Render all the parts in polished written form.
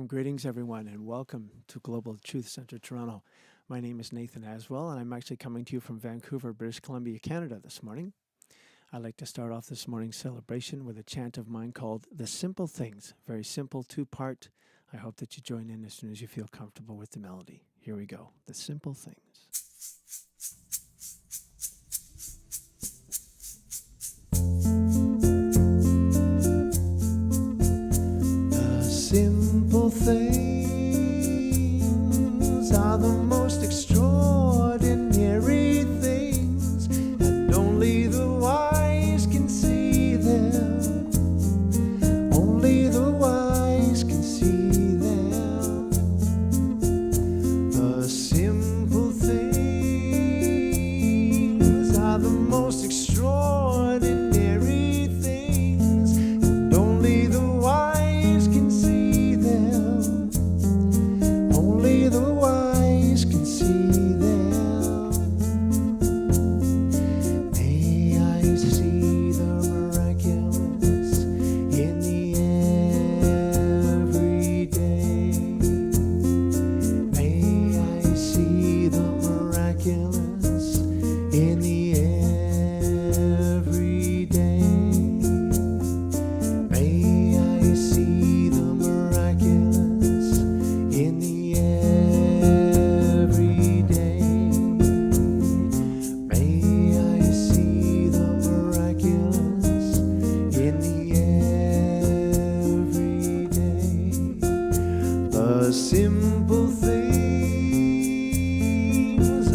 Warm greetings, everyone, and welcome to Global Truth Center Toronto. My name is Nathan Aswell, and I'm actually coming to you from Vancouver, British Columbia, Canada this morning. I'd like to start off this morning's celebration with a chant of mine called The Simple Things. Very simple, two-part. I hope that you join in as soon as you feel comfortable with the melody. Here we go. The Simple Things. Simple things are the most extraordinary things, and only the wise can see them. Only the wise can see them. The simple things are the most extraordinary things, and only the wise can see. Only the wise can see them. May I see the miraculous in the everyday. May I see the miraculous in the everyday. May I see the miraculous in the everyday. May I see the miraculous in the everyday. The simple things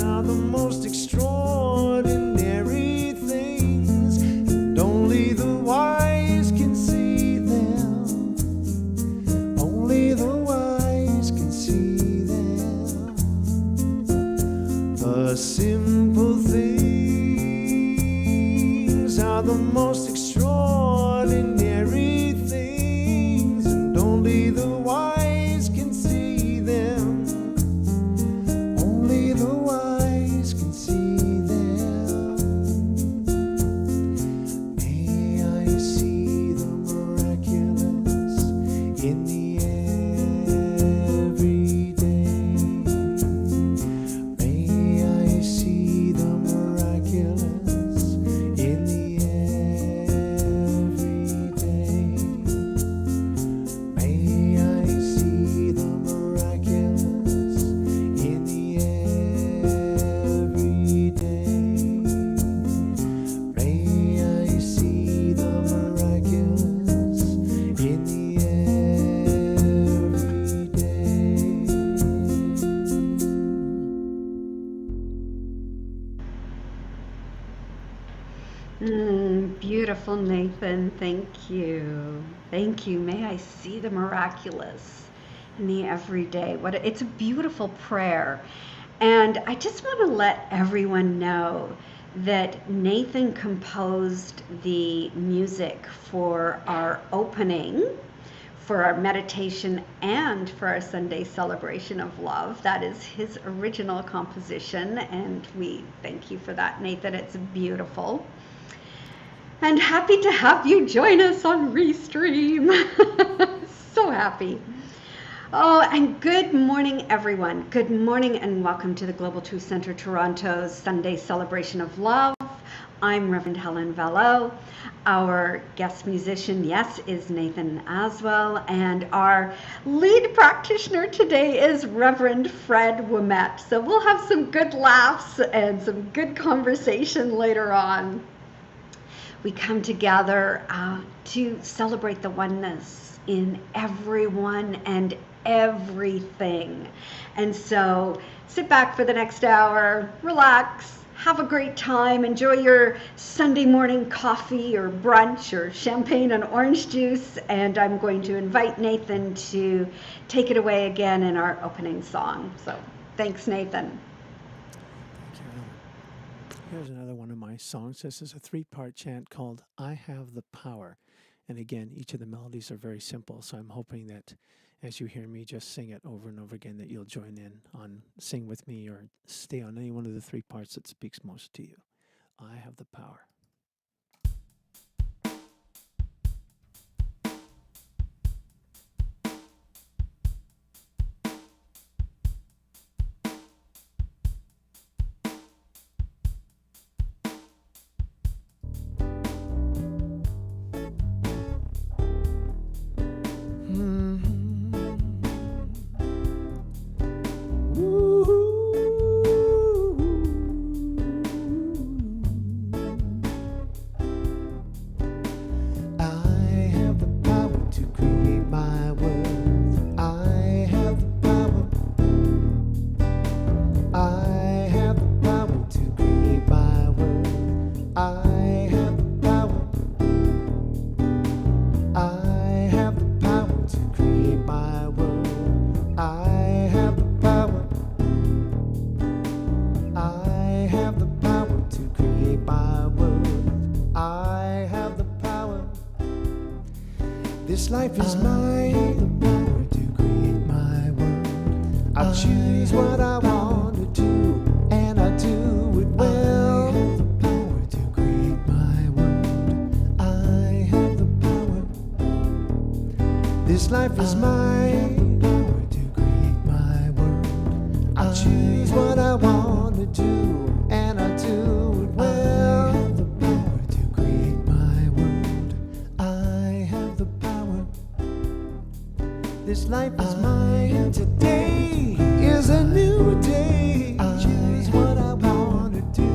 are the most extraordinary things, and only the wise can see them. Only the wise can see them. The simple things are the most extraordinary things, and only the wise can see them. Only the wise can see them. May I see the miraculous in the everyday. May I see the miraculous in the everyday. May I see the miraculous in the everyday. May I see the miraculous in the Beautiful, Nathan. Thank you. Thank you. May I see the miraculous in the everyday. It's a beautiful prayer. And I just want to let everyone know that Nathan composed the music for our opening, for our meditation, and for our Sunday celebration of love. That is his original composition, and we thank you for that, Nathan. It's beautiful. And happy to have you join us on Restream. So happy. Oh, and good morning, everyone. Good morning and welcome to the Global Truth Center Toronto's Sunday Celebration of Love. I'm Reverend Helen Valleau. Our guest musician, yes, is Nathan Aswell, and our lead practitioner today is Reverend Fred Wimette. So we'll have some good laughs and some good conversation later on. We come together to celebrate the oneness in everyone and everything. And so sit back for the next hour, relax, have a great time, enjoy your Sunday morning coffee or brunch or champagne and orange juice. And I'm going to invite Nathan to take it away again in our opening song. So thanks, Nathan. Here's another one of my songs. This is a three-part chant called I Have the Power. And again, each of the melodies are very simple, so I'm hoping that as you hear me just sing it over and over again, that you'll join in on sing with me or stay on any one of the three parts that speaks most to you. I have the power. life is mine, the power to create my world. I choose what I want to do, and I do it well. I have the power to create my world. I have the power. This life is mine, the power to create my world. I choose what I want to do, and I do it well. I have the power to create my world. I have the power. This life is mine. Today is a new day. I choose what I want to do,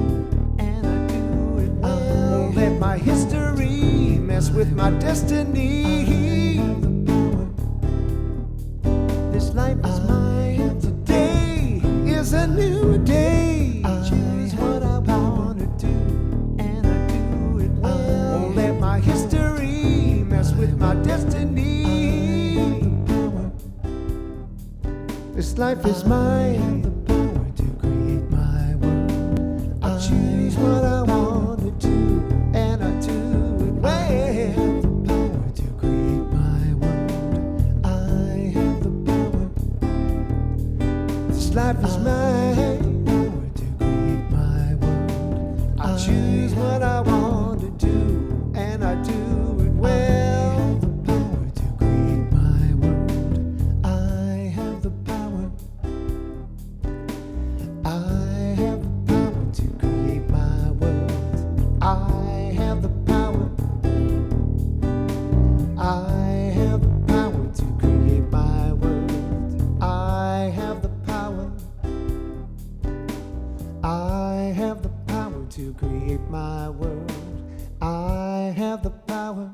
and I do it well. Won't let my history mess with my destiny. I have the power. This life is mine. Today is a new day. I choose what I want to do, and I do it well. Won't let my history mess with my destiny. This life is mine, the power to create my world. I choose what I want to do, and I do it well. I have the power to create my world. I have the power. This life is mine, the power to create my world. I choose what I want to do, and I do it well. To create my world, I have the power.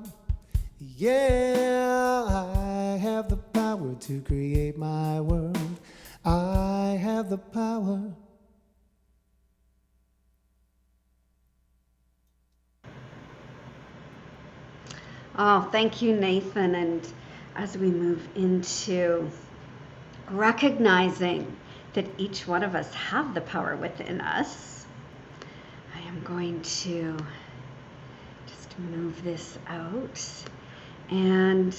Yeah, I have the power to create my world. I have the power. Oh, thank you, Nathan. And as we move into recognizing that each one of us have the power within us, I'm going to just move this out and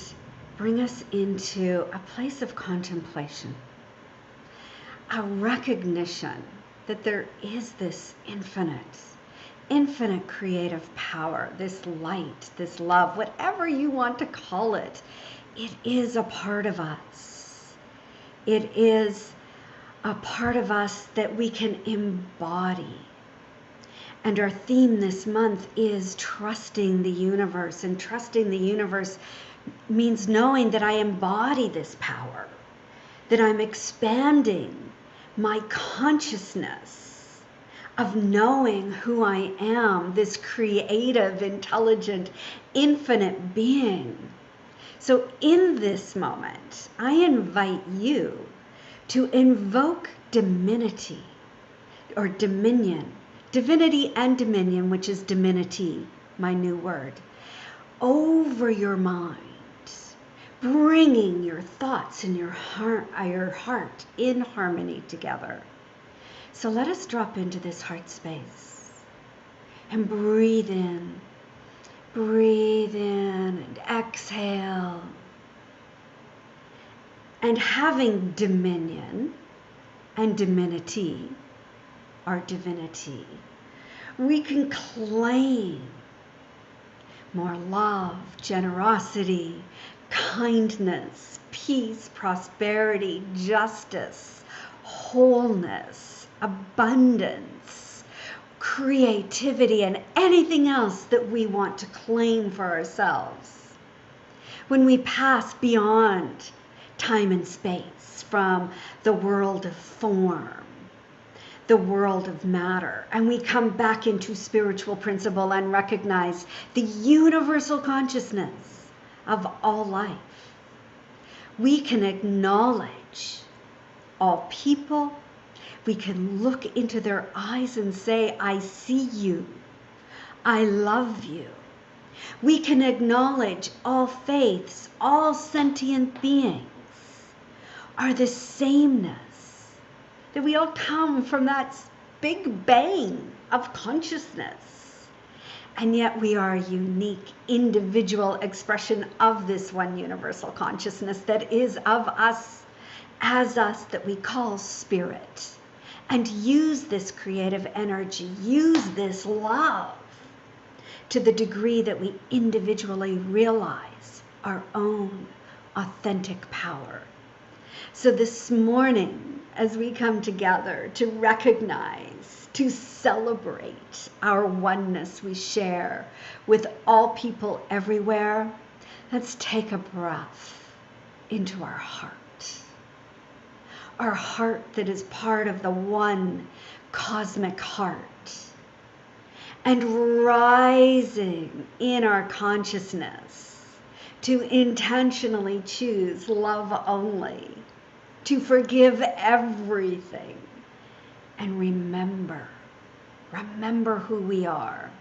bring us into a place of contemplation, a recognition that there is this infinite creative power, this light, this love, whatever you want to call it. It is a part of us. It is a part of us that we can embody. And our theme this month is trusting the universe. And trusting the universe means knowing that I embody this power, that I'm expanding my consciousness of knowing who I am, this creative, intelligent, infinite being. So in this moment, I invite you to invoke divinity or dominion. Divinity and dominion, which is divinity, my new word, over your mind, bringing your thoughts and your heart in harmony together. So let us drop into this heart space and breathe in and exhale. And having dominion and divinity, our divinity, we can claim more love, generosity, kindness, peace, prosperity, justice, wholeness, abundance, creativity, and anything else that we want to claim for ourselves. When we pass beyond time and space, from the world of form, the world of matter, and we come back into spiritual principle and recognize the universal consciousness of all life, we can acknowledge all people. We can look into their eyes and say, I see you. I love you. We can acknowledge all faiths, all sentient beings are the sameness, that we all come from that big bang of consciousness. And yet we are a unique individual expression of this one universal consciousness that is of us, as us, that we call spirit. And use this creative energy, use this love to the degree that we individually realize our own authentic power. So this morning, as we come together to recognize, to celebrate our oneness we share with all people everywhere, let's take a breath into our heart. Our heart that is part of the one cosmic heart. And rising in our consciousness to intentionally choose love only, to forgive everything, and remember who we are.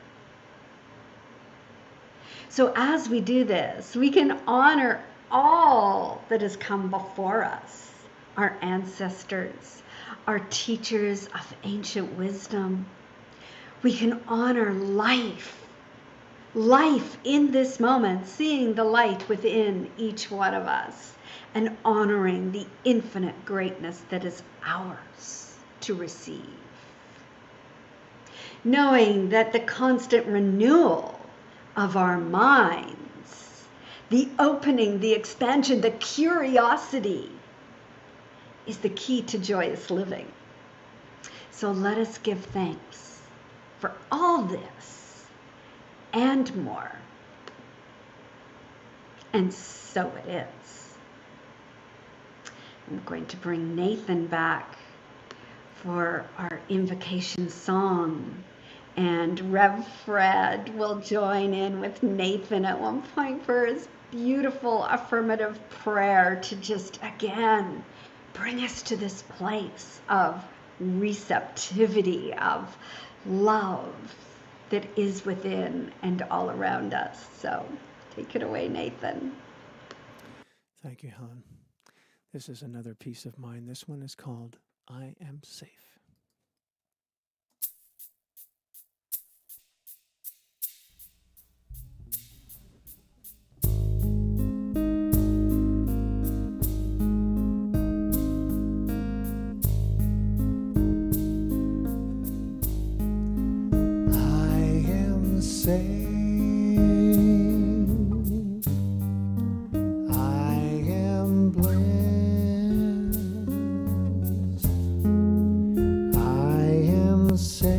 So as we do this, we can honor all that has come before us, our ancestors, our teachers of ancient wisdom. We can honor life in this moment, seeing the light within each one of us and honoring the infinite greatness that is ours to receive. Knowing that the constant renewal of our minds, the opening, the expansion, the curiosity is the key to joyous living. So let us give thanks for all this and more. And so it is. I'm going to bring Nathan back for our invocation song. And Rev Fred will join in with Nathan at one point for his beautiful affirmative prayer to just, again, bring us to this place of receptivity, of love that is within and all around us. So take it away, Nathan. Thank you, Helen. This is another piece of mine. This one is called I Am Safe. I am safe.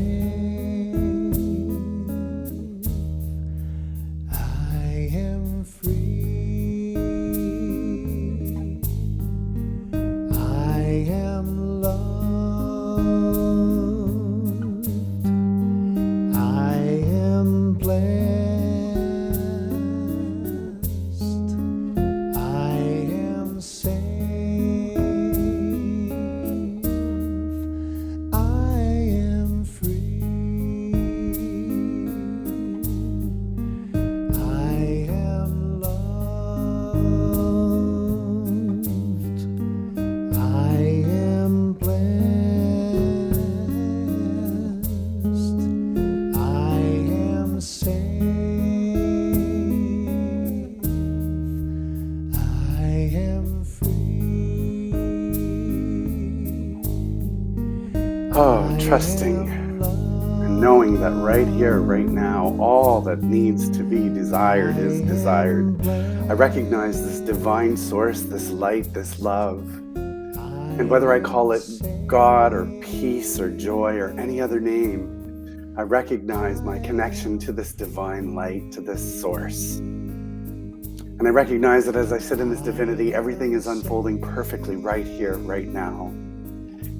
Oh, trusting and knowing that right here, right now, all that needs to be desired is desired. I recognize this divine source, this light, this love. And whether I call it God or peace or joy or any other name, I recognize my connection to this divine light, to this source. And I recognize that as I sit in this divinity, everything is unfolding perfectly right here, right now.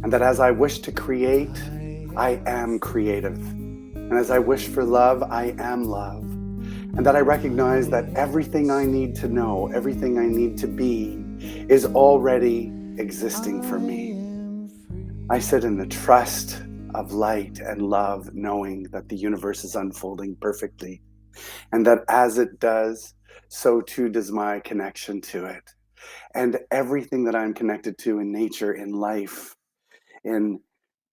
And that as I wish to create, I am creative. And as I wish for love, I am love. And that I recognize that everything I need to know, everything I need to be, is already existing for me. I sit in the trust of light and love, knowing that the universe is unfolding perfectly. And that as it does, so too does my connection to it. And everything that I'm connected to in nature, in life, in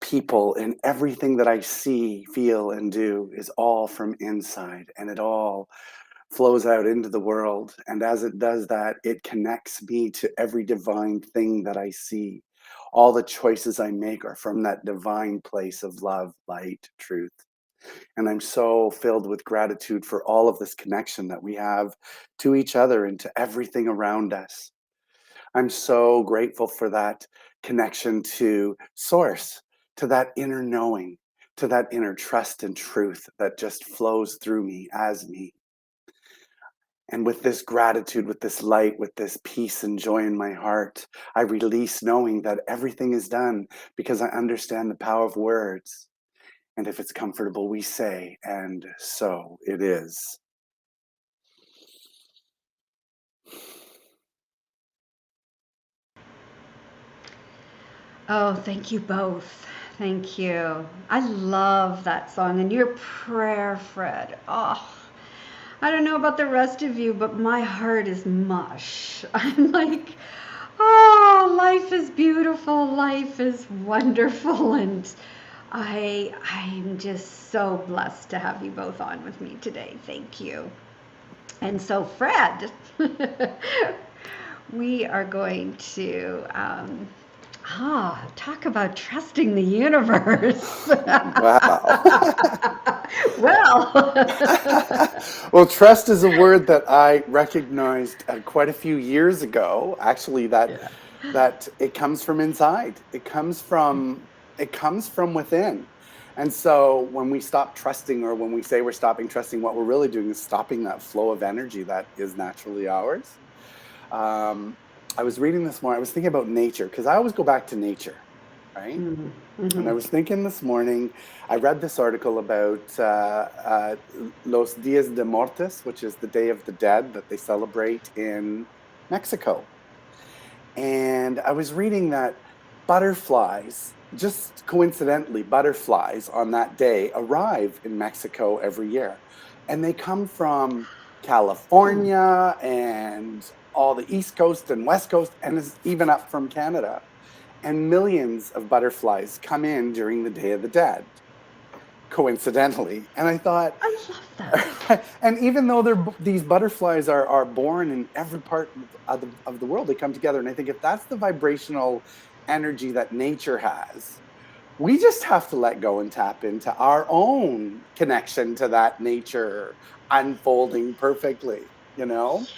people and everything that I see, feel, and do is all from inside, and it all flows out into the world. And as it does that, it connects me to every divine thing that I see. All the choices I make are from that divine place of love, light, truth. And I'm so filled with gratitude for all of this connection that we have to each other and to everything around us. I'm so grateful for that connection to source, to that inner knowing, to that inner trust and truth that just flows through me as me. And with this gratitude, with this light, with this peace and joy in my heart, I release knowing that everything is done because I understand the power of words. And if it's comfortable, we say, and so it is. Oh, thank you both. Thank you. I love that song and your prayer, Fred. Oh, I don't know about the rest of you, but my heart is mush. I'm like, oh, life is beautiful, life is wonderful, and I'm just so blessed to have you both on with me today. Thank you. And so, Fred, we are going to talk about trusting the universe. Wow. Well, Well, trust is a word that I recognized quite a few years ago. Actually, yeah. that it comes from inside. It comes from within. And so when we stop trusting, or when we say we're stopping trusting, what we're really doing is stopping that flow of energy that is naturally ours. Um, I was reading this morning. I was thinking about nature because I always go back to nature, right? And I Mhm. was thinking this morning, I read this article about Los Dias de Muertos, which is the Day of the Dead that they celebrate in Mexico. And I was reading that butterflies, just coincidentally, butterflies on that day arrive in Mexico every year. And they come from Hmm. California and all the East Coast and West Coast, and is even up from Canada. And millions of butterflies come in during the Day of the Dead, coincidentally. And I thought, I love that. and even though these butterflies are born in every part of the world, they come together. And I think if that's the vibrational energy that nature has, we just have to let go and tap into our own connection to that nature unfolding perfectly, you know?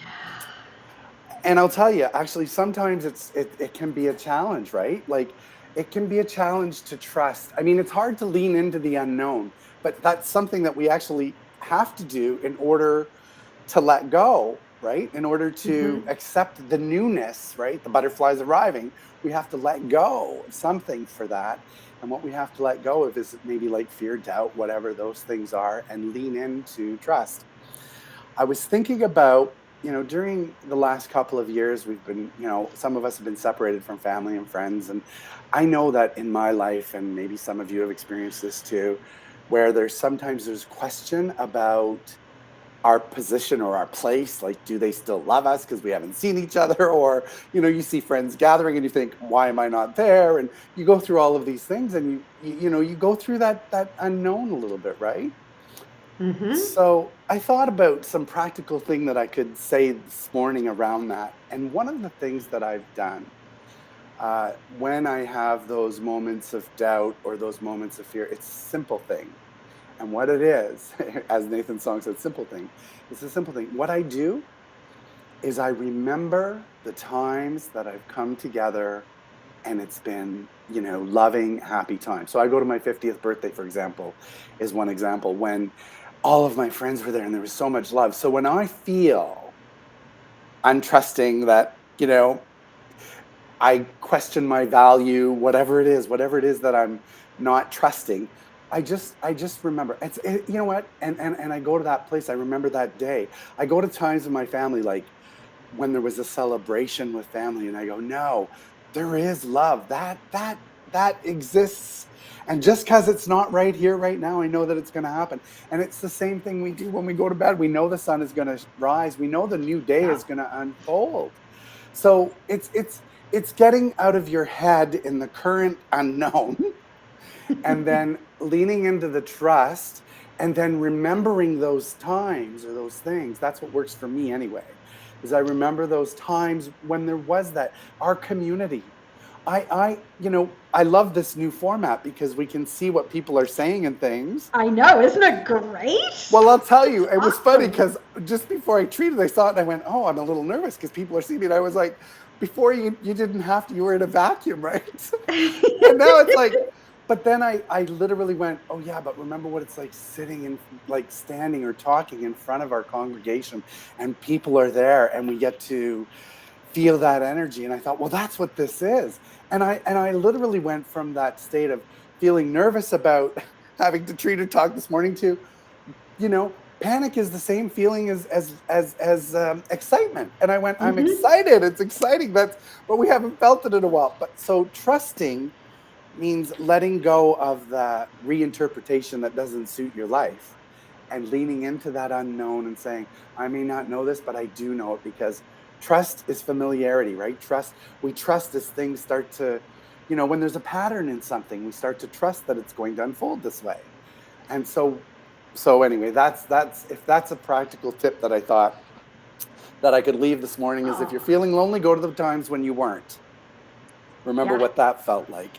And I'll tell you, actually, sometimes it can be a challenge, right? Like it can be a challenge to trust. I mean, it's hard to lean into the unknown, but that's something that we actually have to do in order to let go, right? In order to Hmm. accept the newness, right? The butterflies arriving, we have to let go of something for that. And what we have to let go of is maybe like fear, doubt, whatever those things are, and lean into trust. I was thinking about, during the last couple of years, we've been, some of us have been separated from family and friends. And I know that in my life, and maybe some of you have experienced this too, where there's question about our position or our place. Like, do they still love us because we haven't seen each other? Or, you see friends gathering and you think, why am I not there? And you go through all of these things, and you go through that unknown a little bit, right? Hmm. So I thought about some practical thing that I could say this morning around that. And one of the things that I've done when I have those moments of doubt or those moments of fear, it's a simple thing. And what it is, as Nathan's song said, simple thing. It's a simple thing. What I do is I remember the times that I've come together and it's been, loving, happy times. So I go to my 50th birthday, for example, is one example, when all of my friends were there and there was so much love. So when I feel untrusting that, I question my value, whatever it is that I'm not trusting, I just remember. You know what? And I go to that place. I remember that day. I go to times in my family, like when there was a celebration with family, and I go, no, there is love. That exists. And just because it's not right here, right now, I know that it's going to happen. And it's the same thing we do when we go to bed. We know the sun is going to rise. We know the new day Yeah. is going to unfold. So it's getting out of your head in the current unknown and then leaning into the trust, and then remembering those times or those things. That's what works for me anyway, is I remember those times when there was that, our community. I love this new format because we can see what people are saying and things. I know, isn't it great? Well, I'll tell you, It's it was funny awesome. because just before I treated, I saw it and I went, "Oh, I'm a little nervous because people are seeing me." And I was like, "Before you didn't have to. You were in a vacuum, right?" And now it's like, but then I literally went, "Oh yeah, but remember what it's like sitting in, like standing or talking in front of our congregation, and people are there, and we get to feel that energy." And I thought, well, that's what this is. And I literally went from that state of feeling nervous about having to treat or talk this morning to, panic is the same feeling as excitement. And I went, I'm excited. It's exciting. But we haven't felt it in a while. But so trusting means letting go of the reinterpretation that doesn't suit your life, and leaning into that unknown and saying, I may not know this, but I do know it, because trust is familiarity, right? We trust as things start to, when there's a pattern in something, we start to trust that it's going to unfold this way. And so anyway, that's if that's a practical tip that I thought that I could leave this morning, is if you're feeling lonely, go to the times when you weren't. Remember what that felt like,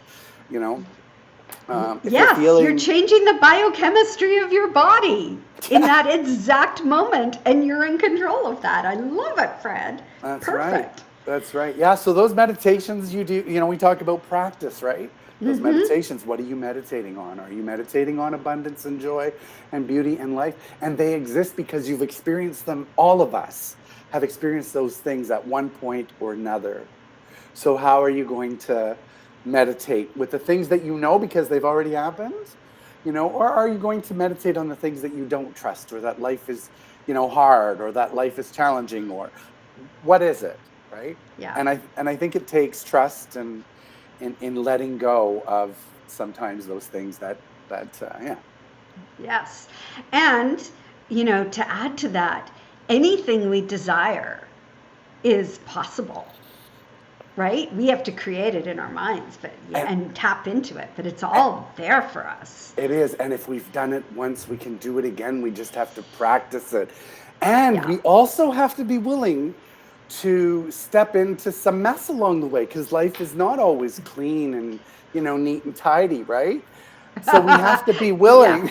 Yes, you're changing the biochemistry of your body in that exact moment, and you're in control of that. I love it, Fred. That's Perfect. Right. That's right. Yeah. So those meditations you do, we talk about practice, right? Those meditations, what are you meditating on? Are you meditating on abundance and joy and beauty and life? And they exist because you've experienced them. All of us have experienced those things at one point or another. So how are you going to meditate with the things that you know because they've already happened? Or are you going to meditate on the things that you don't trust, or that life is, hard, or that life is challenging, or what is it, right? Yeah. And I think it takes trust and in letting go of sometimes those things that yeah. Yes. And, to add to that, anything we desire is possible. Right? We have to create it in our minds, and tap into it, but it's all there for us. It is. And if we've done it once, we can do it again. We just have to practice it. And we also have to be willing to step into some mess along the way, because life is not always clean and, neat and tidy, right? So we have to be willing.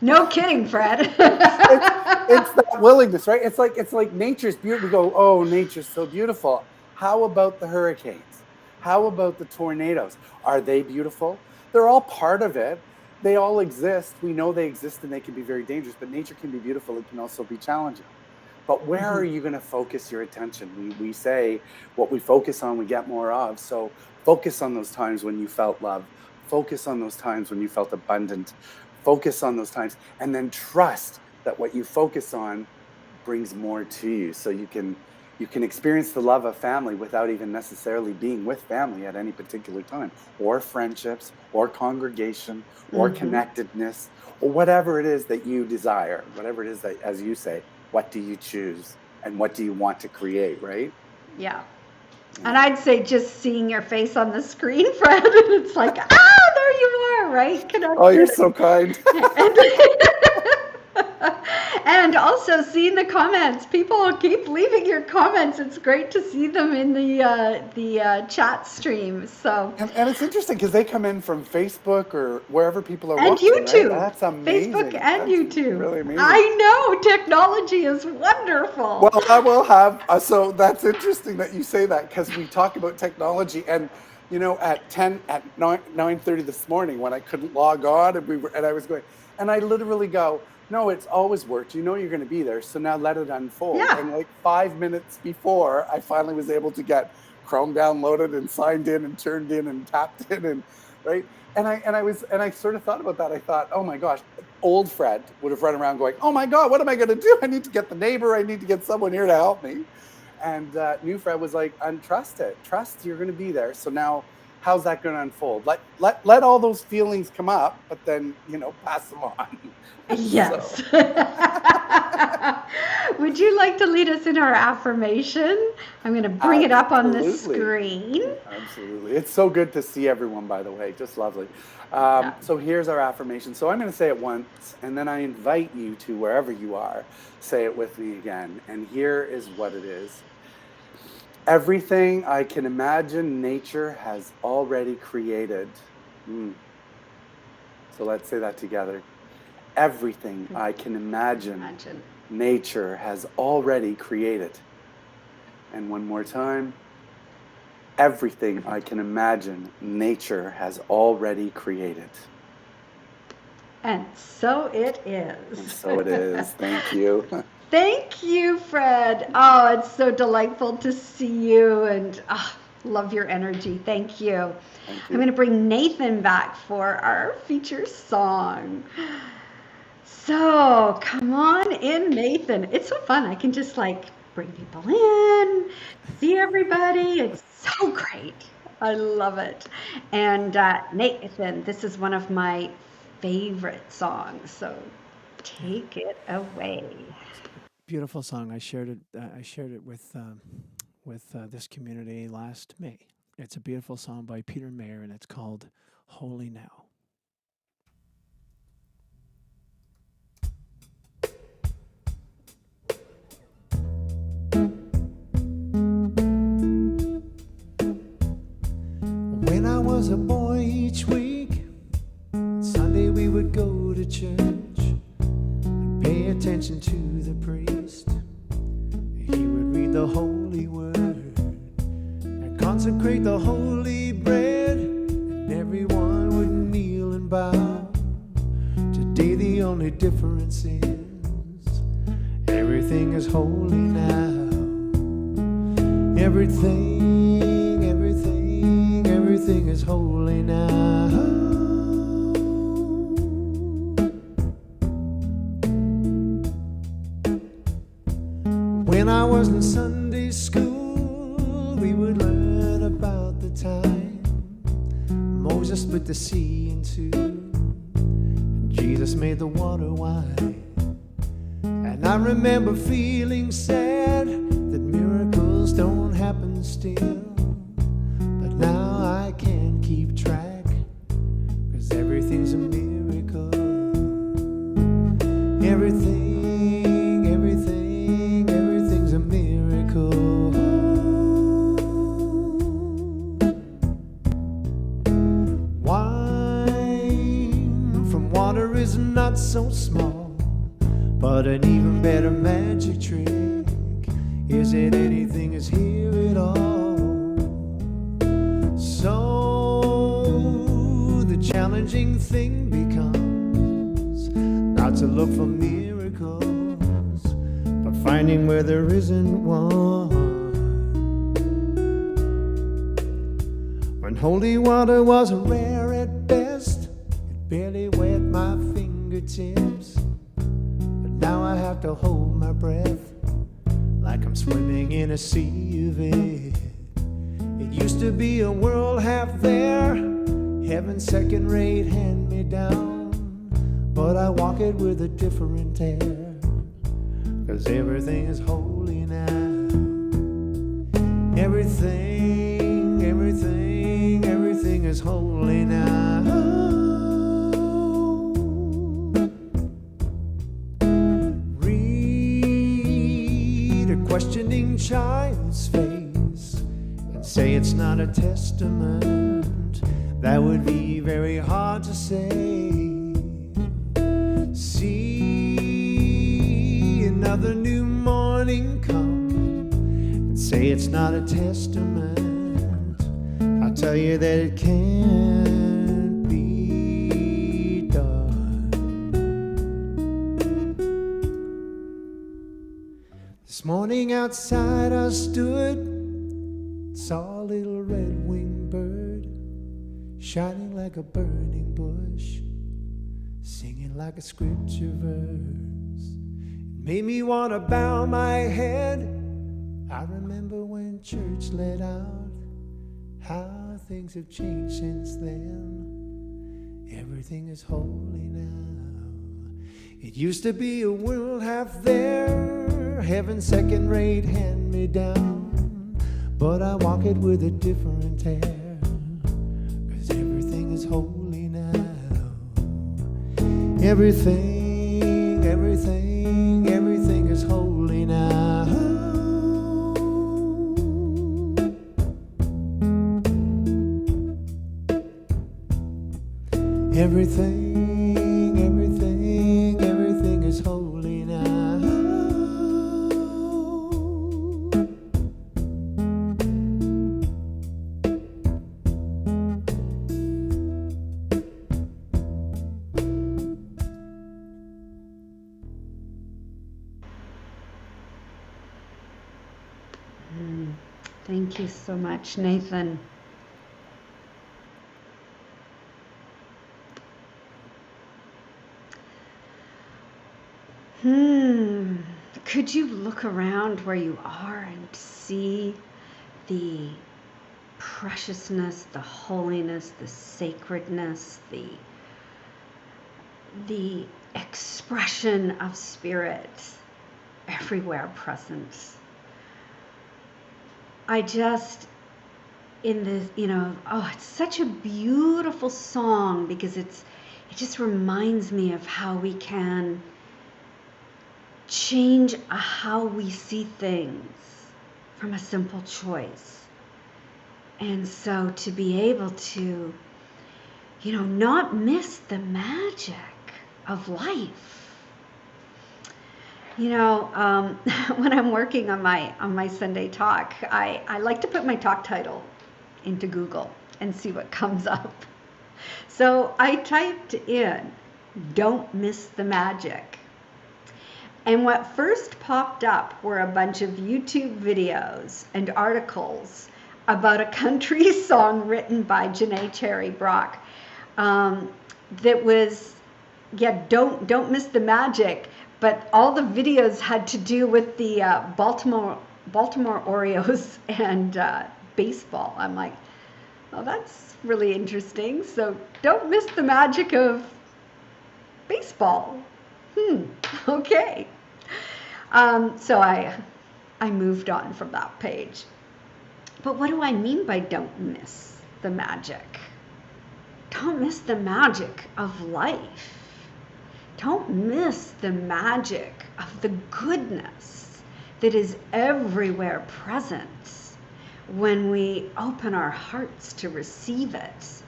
No kidding, Fred. it's that willingness, right? It's like nature's beautiful. We go, oh, nature's so beautiful. How about the hurricanes? How about the tornadoes? Are they beautiful? They're all part of it. They all exist. We know they exist, and they can be very dangerous, but nature can be beautiful. It can also be challenging. But where are you going to focus your attention? We say what we focus on, we get more of. So focus on those times when you felt love. Focus on those times when you felt abundant. Focus on those times, and then trust that what you focus on brings more to you, so you can experience the love of family without even necessarily being with family at any particular time, or friendships, or congregation, or connectedness, or whatever it is that you desire, whatever it is that, as you say, what do you choose and what do you want to create, right? Yeah. And I'd say just seeing your face on the screen, Fred, and it's like, there you are, right? Connected. Oh, you're so kind. And also seeing the comments. People keep leaving your comments. It's great to see them in the chat stream. So and it's interesting because they come in from Facebook or wherever people are and watching. YouTube. Right? That's amazing. Facebook and That's YouTube. Really amazing. I know, technology is wonderful. Well, I will have. So that's interesting that you say that, because we talk about technology, and at 9:30 this morning, when I couldn't log on, and I was going, and I literally go, no, it's always worked. You're going to be there. So now let it unfold. Yeah. And like 5 minutes before, I finally was able to get Chrome downloaded and signed in and turned in and tapped in, and right. And I sort of thought about that. I thought, oh my gosh, old Fred would have run around going, oh my God, what am I going to do? I need to get the neighbor. I need to get someone here to help me. And new Fred was like, untrust it. Trust you're going to be there. So now how's that going to unfold? Let all those feelings come up, but then, pass them on. Yes. Would you like to lead us in our affirmation? I'm going to bring it up on the screen. Absolutely. It's so good to see everyone, by the way. Just lovely. So here's our affirmation. So I'm going to say it once, and then I invite you to, wherever you are, say it with me again. And here is what it is. Everything I can imagine nature has already created. So let's say that together. Everything I can imagine nature has already created. And one more time. Everything I can imagine nature has already created. And so it is. And so it is. Thank you. Thank you, Fred. Oh, it's so delightful to see you, and love your energy. Thank you. I'm going to bring Nathan back for our feature song. So come on in, Nathan. It's so fun. I can just bring people in, see everybody. It's so great. I love it. And Nathan, this is one of my favorite songs. So take it away. Beautiful song. I shared it with this community last May. It's a beautiful song by Peter Mayer, and it's called Holy Now. When I was a boy, each week, Sunday we would go to church and pay attention to the priest. He would read the holy word and consecrate the holy bread, and everyone would kneel and bow. Today the only difference is everything is holy now. Everything is holy now. When I was in Sunday school, we would learn about the time Moses split the sea in two, and Jesus made the water wine. And I remember feeling sad that miracles don't happen still. But now I can't keep track, 'cause everything's a miracle. Everything's a miracle. Wine from water is not so small, but an even better magic trick is that anything is here at all. So the challenging thing becomes not to look for miracles, but finding where there isn't one. When holy water was rare at best, it barely wet my fingertips. But now I have to hold my breath like I'm swimming in a sea of it. It used to be a world half there, heaven's second-rate hand-me-down. But I walk it with a different air, 'cause everything is holy now. Everything is holy now. Read a questioning child's face and say it's not a testament. That would be very hard to say. See another new morning come and say it's not a testament. I'll tell you that it can't be done. This morning outside I stood, saw a little red-winged bird shining like a burning bush, singing like a scripture verse. It made me want to bow my head. I remember when church let out how things have changed since then. Everything is holy now. It used to be a world half there, heaven second rate, hand me down. But I walk it with a different air, 'cause everything is holy now. Everything, everything, everything is holy now. Everything, everything, everything is holy now. Thank you so much, Nathan. Could you look around where you are and see the preciousness, the holiness, the sacredness, the expression of spirit everywhere present? I just, in this, it's such a beautiful song because it just reminds me of how we can change how we see things from a simple choice. And so to be able to, not miss the magic of life. When I'm working on my Sunday talk, I like to put my talk title into Google and see what comes up. So I typed in, "Don't miss the magic." And what first popped up were a bunch of YouTube videos and articles about a country song written by Janae Cherry Brock that was, don't miss the magic. But all the videos had to do with the Baltimore Orioles and baseball. I'm like, oh, that's really interesting. So don't miss the magic of baseball. Okay. So I moved on from that page. But what do I mean by don't miss the magic? Don't miss the magic of life. Don't miss the magic of the goodness that is everywhere present when we open our hearts to receive it.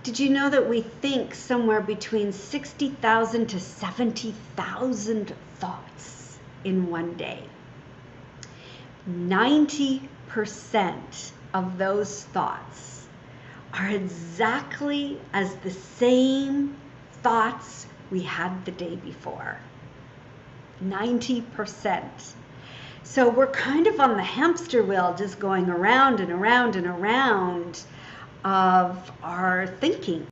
Did you know that we think somewhere between 60,000 to 70,000 thoughts in one day? 90% of those thoughts are exactly as the same thoughts we had the day before. 90%. So we're kind of on the hamster wheel, just going around and around and around of our thinking.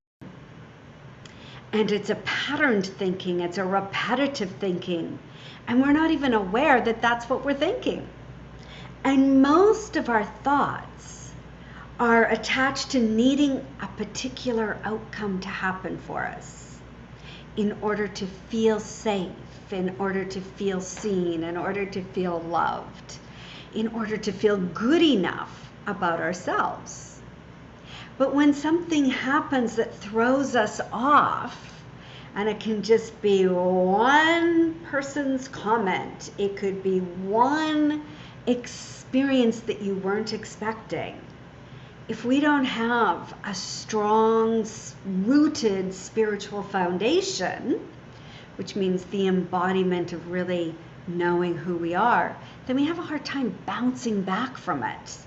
And it's a patterned thinking, it's a repetitive thinking, and we're not even aware that that's what we're thinking. And most of our thoughts are attached to needing a particular outcome to happen for us in order to feel safe, in order to feel seen, in order to feel loved, in order to feel good enough about ourselves. But when something happens that throws us off, and it can just be one person's comment, it could be one experience that you weren't expecting. If we don't have a strong, rooted spiritual foundation, which means the embodiment of really knowing who we are, then we have a hard time bouncing back from it.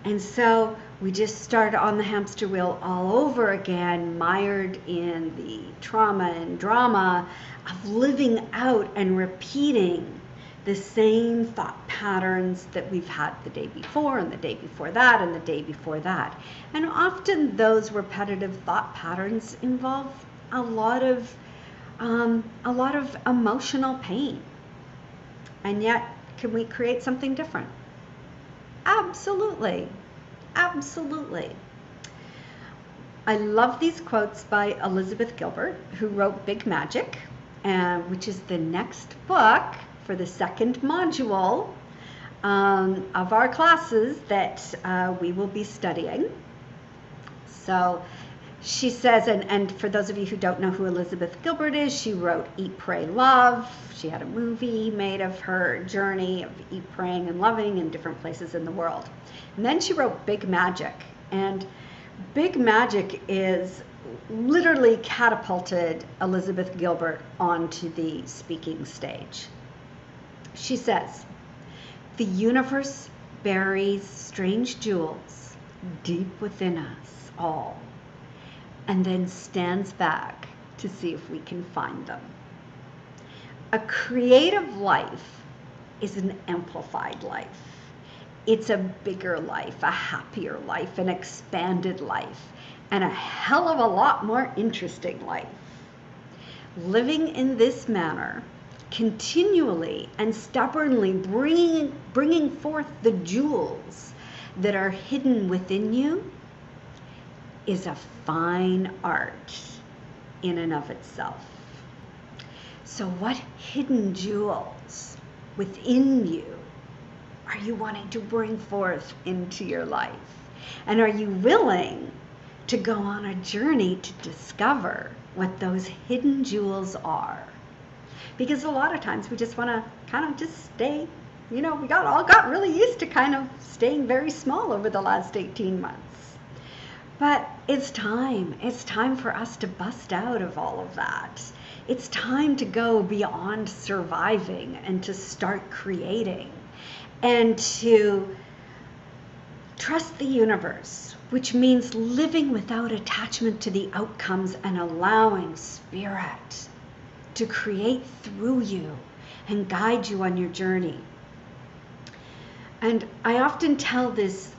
And so we just start on the hamster wheel all over again, mired in the trauma and drama of living out and repeating the same thought patterns that we've had the day before and the day before that and the day before that. And often those repetitive thought patterns involve a lot of emotional pain. And yet, can we create something different? Absolutely. Absolutely. I love these quotes by Elizabeth Gilbert, who wrote Big Magic, which is the next book for the second module of our classes that we will be studying. So she says, and for those of you who don't know who Elizabeth Gilbert is, she wrote Eat, Pray, Love. She had a movie made of her journey of eat, praying, and loving in different places in the world. And then she wrote Big Magic. And Big Magic is literally catapulted Elizabeth Gilbert onto the speaking stage. She says, "The universe buries strange jewels deep within us all, and then stands back to see if we can find them. A creative life is an amplified life. It's a bigger life, a happier life, an expanded life, and a hell of a lot more interesting life. Living in this manner, continually and stubbornly bringing forth the jewels that are hidden within you is a fine art in and of itself." So what hidden jewels within you are you wanting to bring forth into your life? And are you willing to go on a journey to discover what those hidden jewels are? Because a lot of times we just want to kind of just stay, we all got really used to kind of staying very small over the last 18 months. But it's time for us to bust out of all of that. It's time to go beyond surviving and to start creating and to trust the universe, which means living without attachment to the outcomes and allowing Spirit to create through you and guide you on your journey. And I often tell this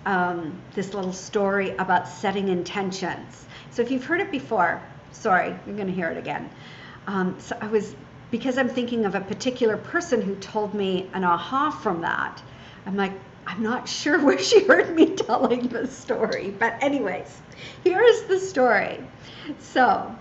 little story about setting intentions. So if you've heard it before, sorry, you're going to hear it again. Because I'm thinking of a particular person who told me an aha from that. I'm like, I'm not sure where she heard me telling the story. But anyways, here's the story. So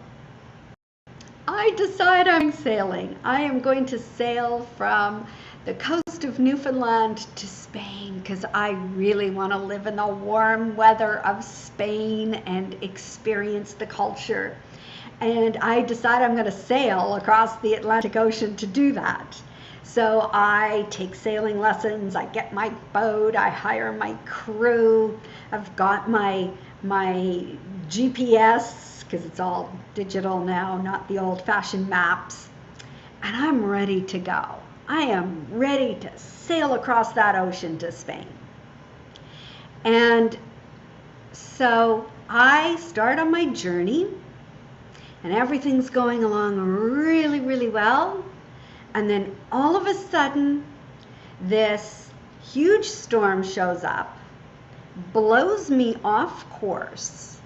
I decide I'm sailing. I am going to sail from the coast of Newfoundland to Spain because I really want to live in the warm weather of Spain and experience the culture. And I decide I'm going to sail across the Atlantic Ocean to do that. So I take sailing lessons, I get my boat, I hire my crew, I've got my GPS, because it's all digital now, not the old-fashioned maps, and I'm ready to go. I am ready to sail across that ocean to Spain. And so I start on my journey, and everything's going along really, really well. And then all of a sudden, this huge storm shows up, blows me off course,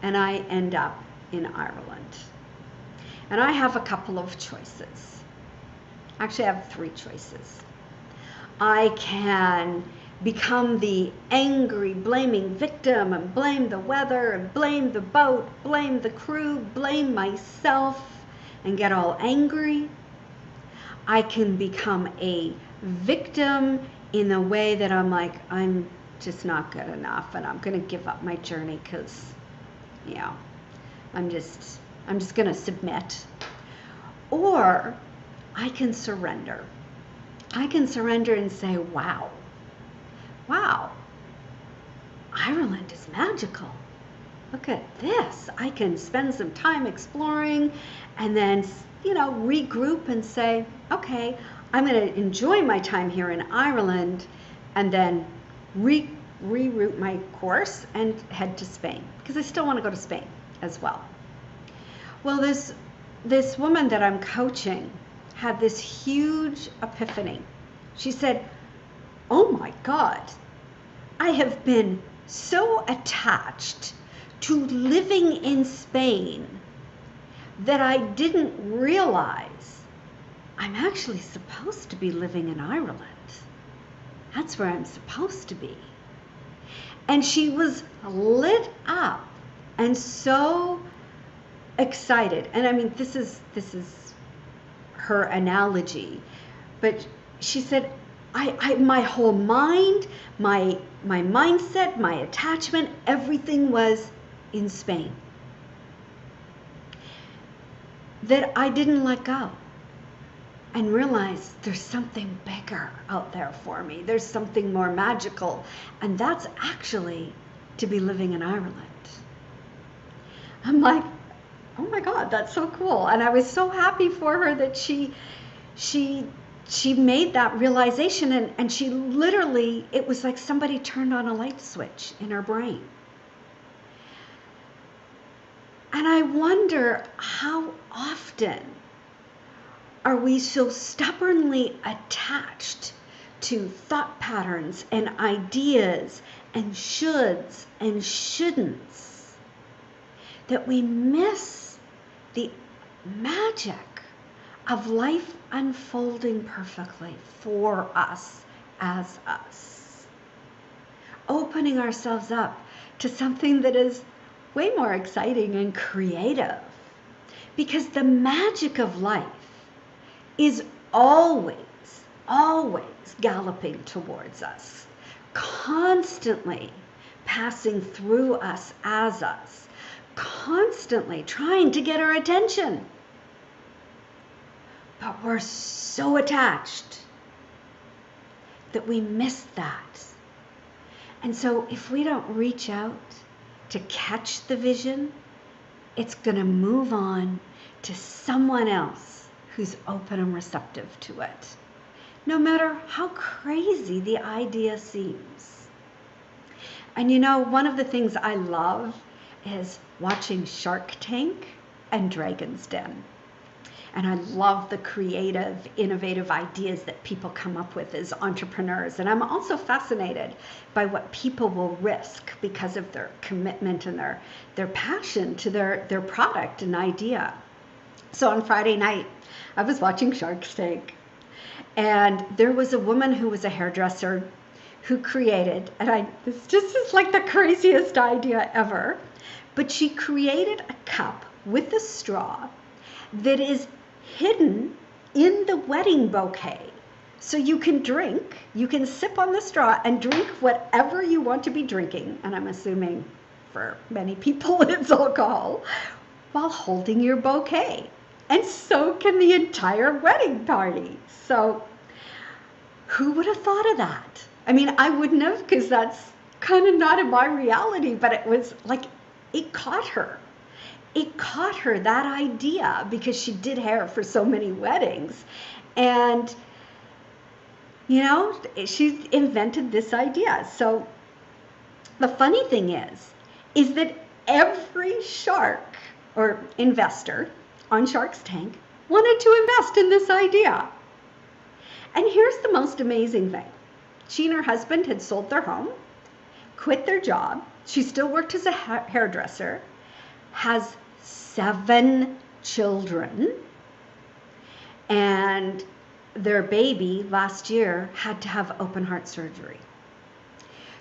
and I end up in Ireland. And I have a couple of choices. Actually, I have three choices. I can become the angry, blaming victim and blame the weather and blame the boat, blame the crew, blame myself and get all angry. I can become a victim in a way that I'm like, I'm just not good enough and I'm going to give up my journey because, I'm just going to submit. Or I can surrender. I can surrender and say, wow, Ireland is magical. Look at this. I can spend some time exploring and then, regroup and say, okay, I'm going to enjoy my time here in Ireland and then reroute my course and head to Spain because I still want to go to Spain as well. Well, this woman that I'm coaching had this huge epiphany. She said, oh my God, I have been so attached to living in Spain that I didn't realize I'm actually supposed to be living in Ireland. That's where I'm supposed to be. And she was lit up and so excited. And I mean, this is her analogy, but she said, I my whole mind, my mindset, my attachment, everything was in Spain. That I didn't let go and realize there's something bigger out there for me. There's something more magical, and that's actually to be living in Ireland. I'm like, oh my God, that's so cool. And I was so happy for her that she made that realization, and she literally, it was like somebody turned on a light switch in her brain. And I wonder, how often are we so stubbornly attached to thought patterns and ideas and shoulds and shouldn'ts that we miss the magic of life unfolding perfectly for us as us. Opening ourselves up to something that is way more exciting and creative. Because the magic of life is always galloping towards us, constantly passing through us as us, constantly trying to get our attention. But we're so attached that we miss that. And so if we don't reach out to catch the vision, it's going to move on to someone else who's open and receptive to it, no matter how crazy the idea seems. And you know, one of the things I love is watching Shark Tank and Dragon's Den. And I love the creative, innovative ideas that people come up with as entrepreneurs. And I'm also fascinated by what people will risk because of their commitment and their passion to their product and idea. So on Friday night, I was watching Shark Tank. And there was a woman who was a hairdresser who created, and this just is like the craziest idea ever, but she created a cup with a straw that is hidden in the wedding bouquet. So you can drink, you can sip on the straw and drink whatever you want to be drinking, and I'm assuming for many people it's alcohol, while holding your bouquet. And so can the entire wedding party. So who would have thought of that? I mean, I wouldn't have, because that's kind of not in my reality, but it was like, it caught her. It caught her, that idea, because she did hair for so many weddings. And, you know, she invented this idea. So the funny thing is that every shark or investor on Shark's Tank wanted to invest in this idea. And here's the most amazing thing. She and her husband had sold their home, quit their job. She still worked as a hairdresser, has 7 children, and their baby last year had to have open heart surgery.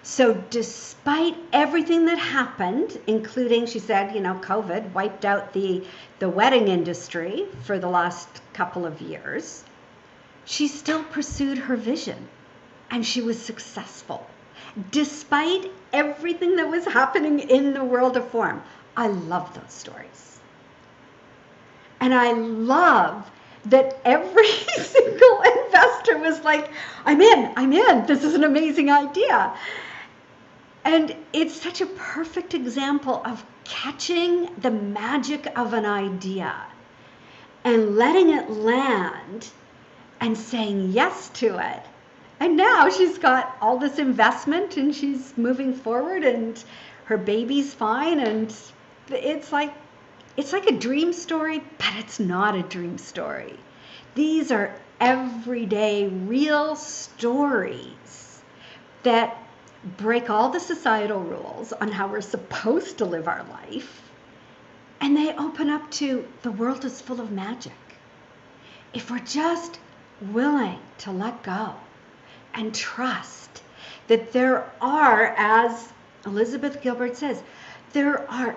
So despite everything that happened, including, she said, you know, COVID wiped out the wedding industry for the last couple of years, she still pursued her vision, and she was successful. Despite everything that was happening in the world of form. I love those stories. And I love that every single investor was like, I'm in, this is an amazing idea. And it's such a perfect example of catching the magic of an idea and letting it land and saying yes to it. And now she's got all this investment and she's moving forward and her baby's fine, and it's like a dream story, but it's not a dream story. These are everyday real stories that break all the societal rules on how we're supposed to live our life, and they open up to the world is full of magic. If we're just willing to let go and trust that there are, as Elizabeth Gilbert says, there are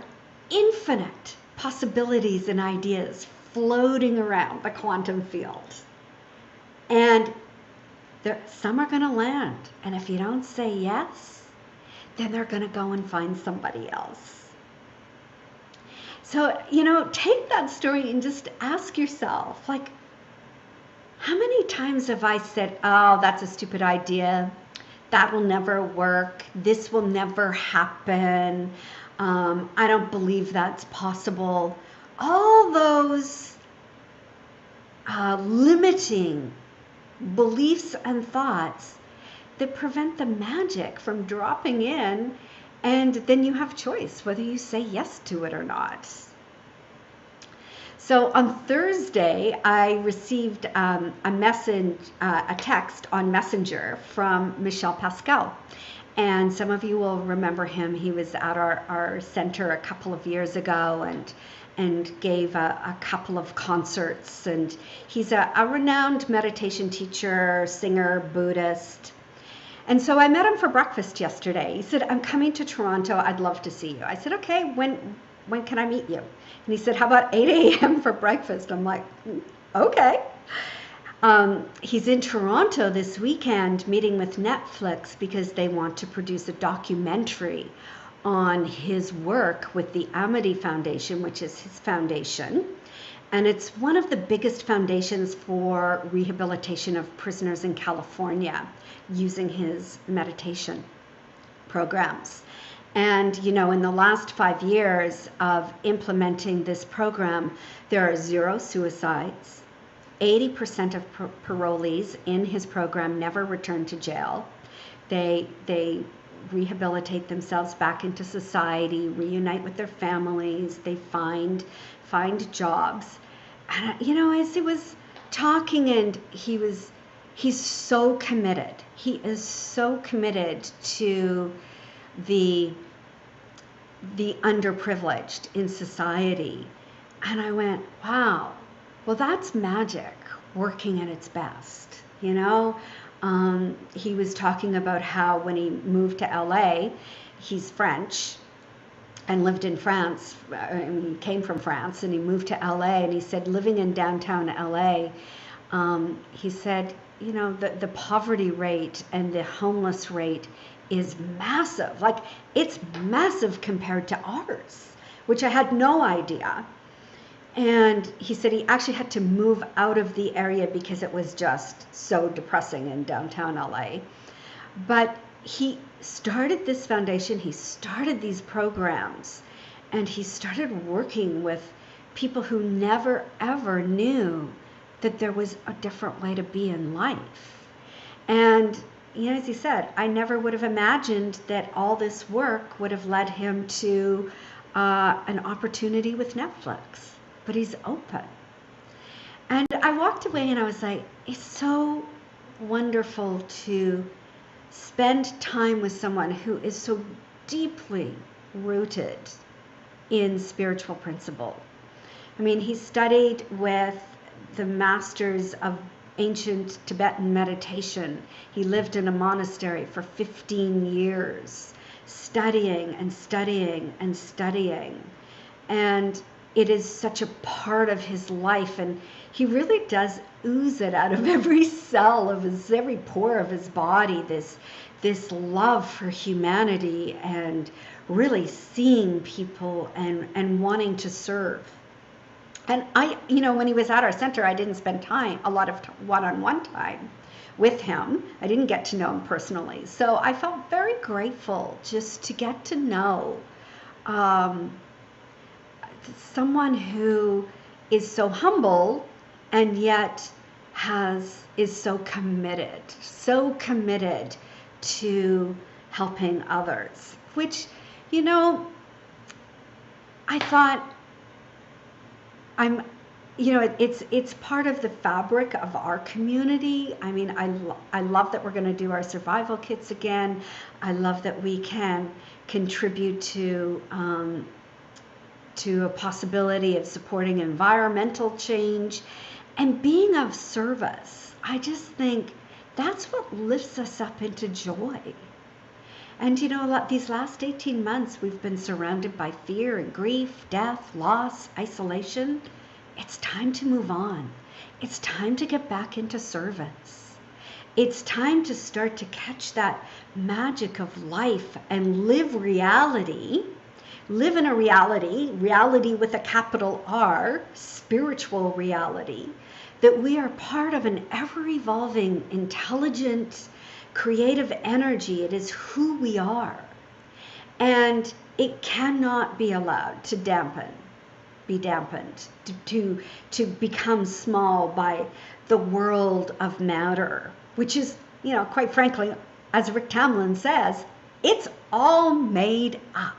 infinite possibilities and ideas floating around the quantum field. And some are going to land. And if you don't say yes, then they're going to go and find somebody else. So, take that story and just ask yourself, like, how many times have I said, oh, that's a stupid idea. That will never work. This will never happen. I don't believe that's possible. All those limiting beliefs and thoughts that prevent the magic from dropping in, and then you have choice whether you say yes to it or not. So on Thursday, I received a text on Messenger from Michel Pascal. And some of you will remember him. He was at our center a couple of years ago and gave a couple of concerts. And he's a renowned meditation teacher, singer, Buddhist. And so I met him for breakfast yesterday. He said, I'm coming to Toronto. I'd love to see you. I said, okay, when can I meet you? And he said, how about 8 a.m. for breakfast? I'm like, okay. He's in Toronto this weekend meeting with Netflix because they want to produce a documentary on his work with the Amity Foundation, which is his foundation. And it's one of the biggest foundations for rehabilitation of prisoners in California using his meditation programs. And, in the last 5 years of implementing this program, there are 0 suicides. 80% of parolees in his program never return to jail. They rehabilitate themselves back into society, reunite with their families, they find jobs. And, as he was talking, and he's so committed. He is so committed to the underprivileged in society. And I went, wow, well, that's magic working at its best. He was talking about how when he moved to LA, he's French and lived in France. He came from France and he moved to LA, and he said living in downtown LA, he said, the poverty rate and the homeless rate is massive. Like, it's massive compared to ours, which I had no idea. And he said he actually had to move out of the area because it was just so depressing in downtown LA. But he started this foundation, he started these programs, and he started working with people who never ever knew that there was a different way to be in life. And as he said, I never would have imagined that all this work would have led him to an opportunity with Netflix, but he's open. And I walked away and I was like, it's so wonderful to spend time with someone who is so deeply rooted in spiritual principle. I mean, he studied with the masters of ancient Tibetan meditation. He lived in a monastery for 15 years, studying and studying and studying. And it is such a part of his life, and he really does ooze it out of every cell of every pore of his body, this love for humanity and really seeing people and wanting to serve. And when he was at our center, I didn't spend a lot of one-on-one time with him. I didn't get to know him personally. So I felt very grateful just to get to know someone who is so humble and yet is so committed to helping others, which, I thought, it's part of the fabric of our community. I mean, I love that we're going to do our survival kits again. I love that we can contribute to a possibility of supporting environmental change and being of service. I just think that's what lifts us up into joy. And these last 18 months, we've been surrounded by fear and grief, death, loss, isolation. It's time to move on. It's time to get back into service. It's time to start to catch that magic of life and live reality. Live in a reality with a capital R, spiritual reality, that we are part of an ever-evolving, intelligent, creative energy. It is who we are. And it cannot be allowed to be dampened, to become small by the world of matter, which is, quite frankly, as Rick Tamlin says, it's all made up.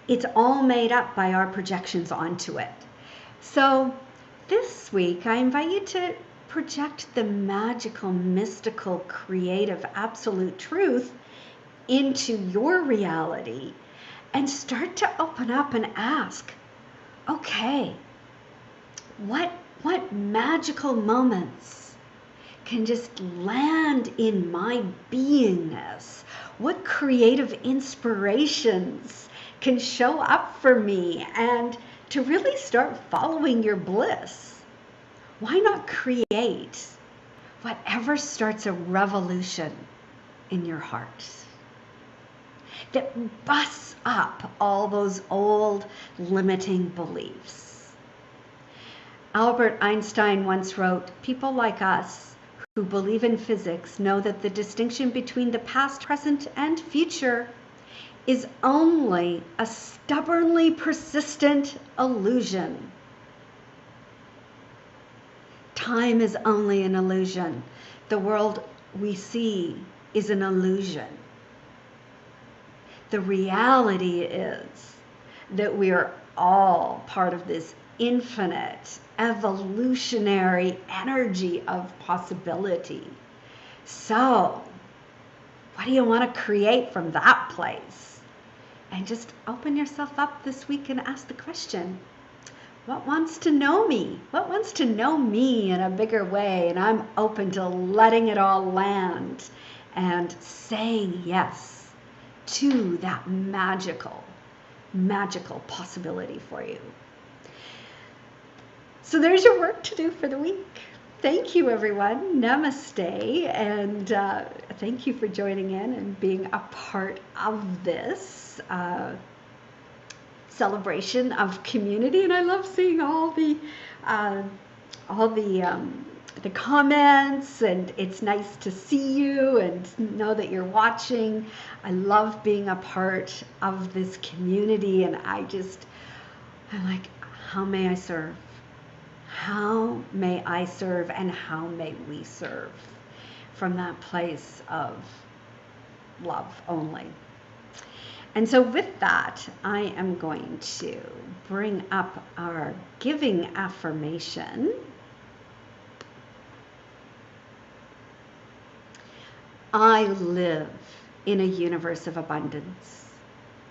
It's all made up by our projections onto it. So this week, I invite you to project the magical, mystical, creative, absolute truth into your reality and start to open up and ask, okay, what magical moments can just land in my beingness? What creative inspirations can show up for me, and to really start following your bliss? Why not create whatever starts a revolution in your heart that busts up all those old limiting beliefs? Albert Einstein once wrote, "People like us who believe in physics know that the distinction between the past, present, and future is only a stubbornly persistent illusion. Time is only an illusion. The world we see is an illusion. The reality is that we are all part of this infinite, evolutionary energy of possibility. So, what do you want to create from that place? And just open yourself up this week and ask the question, what wants to know me? What wants to know me in a bigger way? And I'm open to letting it all land and saying yes to that magical possibility for you. So there's your work to do for the week. Thank you, everyone. Namaste. And thank you for joining in and being a part of this celebration of community. And I love seeing all the comments, and it's nice to see you and know that you're watching. I love being a part of this community, and I'm like, how may I serve? How may I serve, and how may we serve from that place of love only? And so with that, I am going to bring up our giving affirmation. I live in a universe of abundance.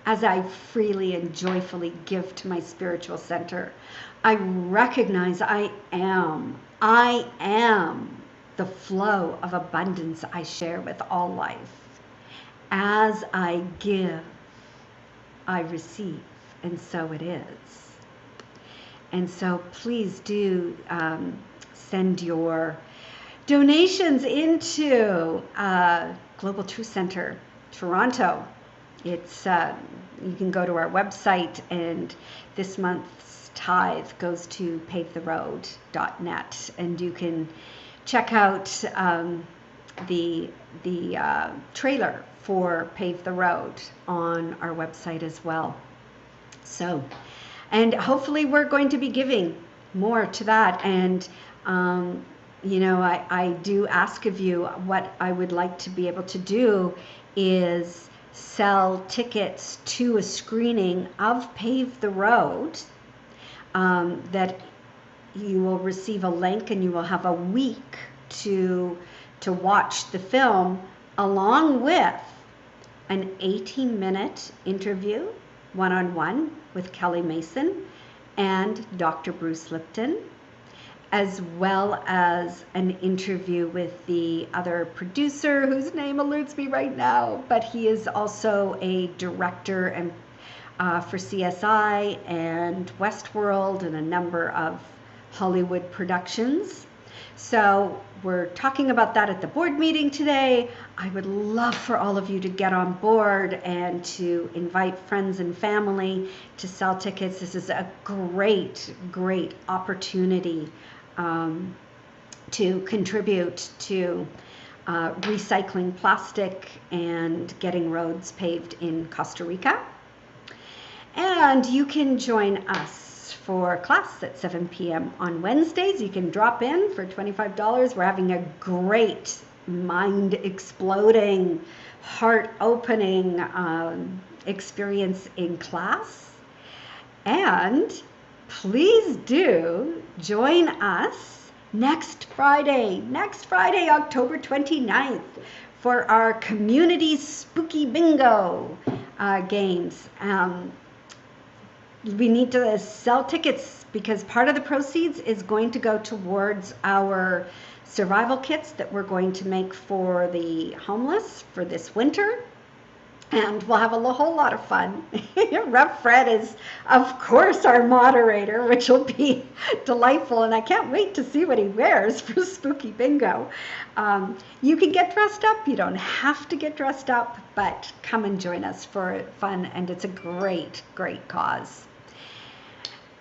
As I freely and joyfully give to my spiritual center, I recognize I am the flow of abundance I share with all life. As I give, I receive, and so it is. And so please do send your donations into Global Truth Center, Toronto. It's you can go to our website, and this month's tithe goes to pavetheroad.net, and you can check out the trailer for Pave the Road on our website as well. So, and hopefully we're going to be giving more to that. And I do ask of you, what I would like to be able to do is sell tickets to a screening of Pave the Road, that you will receive a link, and you will have a week to watch the film, along with an 18-minute interview one-on-one with Kelly Mason and Dr. Bruce Lipton, as well as an interview with the other producer whose name eludes me right now, but he is also a director and for CSI and Westworld and a number of Hollywood productions. So we're talking about that at the board meeting today. I would love for all of you to get on board and to invite friends and family to sell tickets. This is a great, great opportunity to contribute to recycling plastic and getting roads paved in Costa Rica. And you can join us for class at 7 p.m. on Wednesdays. You can drop in for $25. We're having a great mind-exploding, heart-opening experience in class. And please do join us next Friday, October 29th, for our community spooky bingo games. We need to sell tickets because part of the proceeds is going to go towards our survival kits that we're going to make for the homeless for this winter. And we'll have a whole lot of fun. Rev Fred is, of course, our moderator, which will be delightful. And I can't wait to see what he wears for Spooky Bingo. You can get dressed up. You don't have to get dressed up, but come and join us for fun. And it's a great, great cause.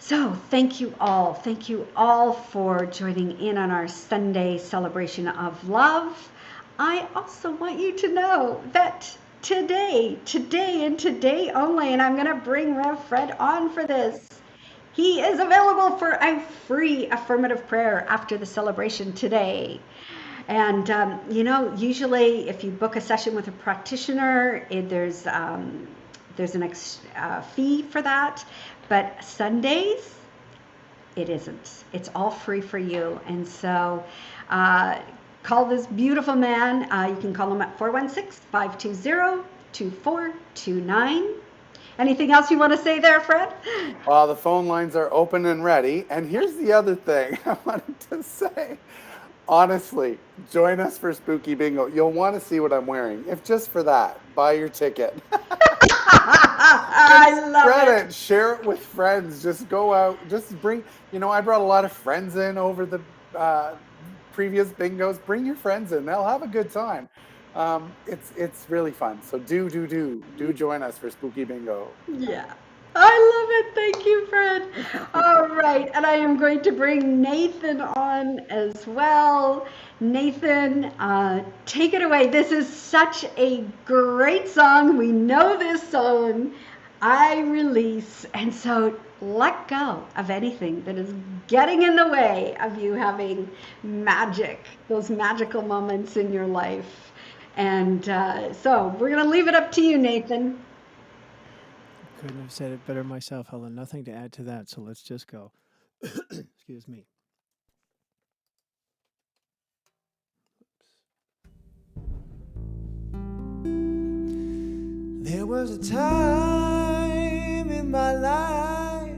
So thank you all. Thank you all for joining in on our Sunday celebration of love. I also want you to know that today and today only, and I'm going to bring Rev Fred on for this, he is available for a free affirmative prayer after the celebration today. And, usually if you book a session with a practitioner, there's an fee for that. But Sundays, it isn't. It's all free for you. And so call this beautiful man. You can call him at 416-520-2429. Anything else you want to say there, Fred? Well, the phone lines are open and ready. And here's the other thing I wanted to say. Honestly, join us for Spooky Bingo. You'll want to see what I'm wearing. If just for that, buy your ticket. I love it. Share it with friends. Just go out. Just bring, I brought a lot of friends in over the previous bingos. Bring your friends in. They'll have a good time. It's really fun. So do join us for Spooky Bingo. Yeah. I love it. Thank you, Fred. All right. And I am going to bring Nathan on as well. Nathan, take it away. This is such a great song. We know this song. I release. And so let go of anything that is getting in the way of you having magic, those magical moments in your life. And so we're going to leave it up to you, Nathan. Couldn't have said it better myself, Helen. Nothing to add to that, so let's just go. Excuse me. There was a time in my life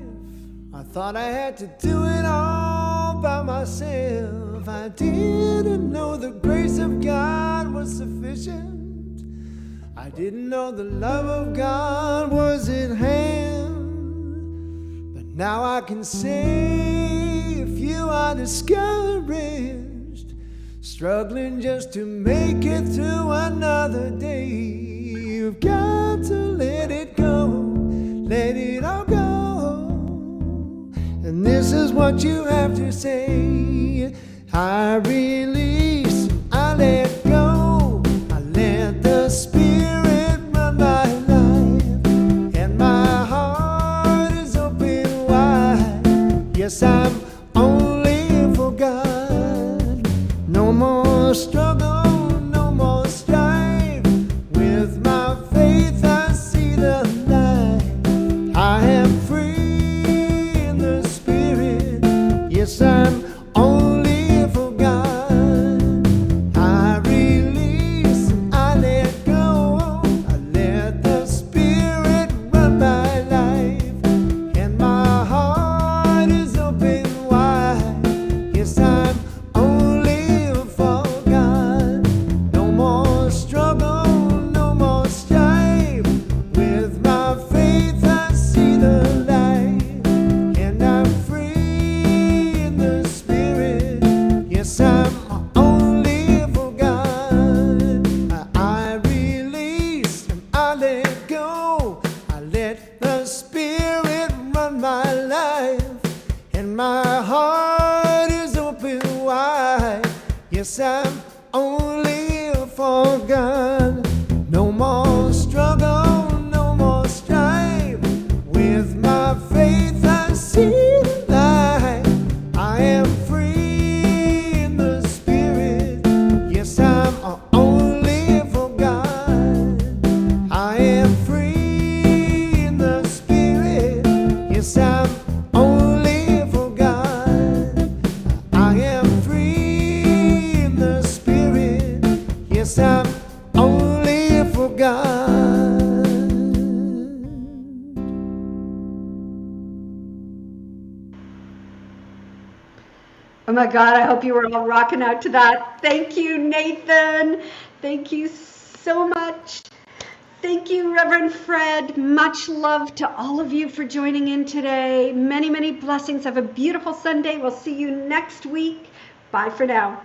I thought I had to do it all by myself. I didn't know the grace of God was sufficient. I didn't know the love of God was at hand. But now I can say if you are discouraged, struggling just to make it through another day, you've got to let it go, let it all go. And this is what you have to say: I release, I let go, I let the Spirit run my life, and my heart is open wide. Yes, I'm only for God. No more struggle, no more strife. With my faith I see the light. I am free in the Spirit. Yes, I'm only for God. I release, I let go, I let the Spirit run my life, and my heart is open wide. Yes, Yes, I'm only for God. No more struggle, no more strife. With my faith I see the light. I am free in the spirit. Yes, I'm only for God. I am free in the spirit. Yes, I'm only for God. I am free in the spirit. Yes, I'm only for God. Oh my God, I hope you were all rocking out to that. Thank you, Nathan. Thank you so much. Thank you, Reverend Fred. Much love to all of you for joining in today. Many, many blessings. Have a beautiful Sunday. We'll see you next week. Bye for now.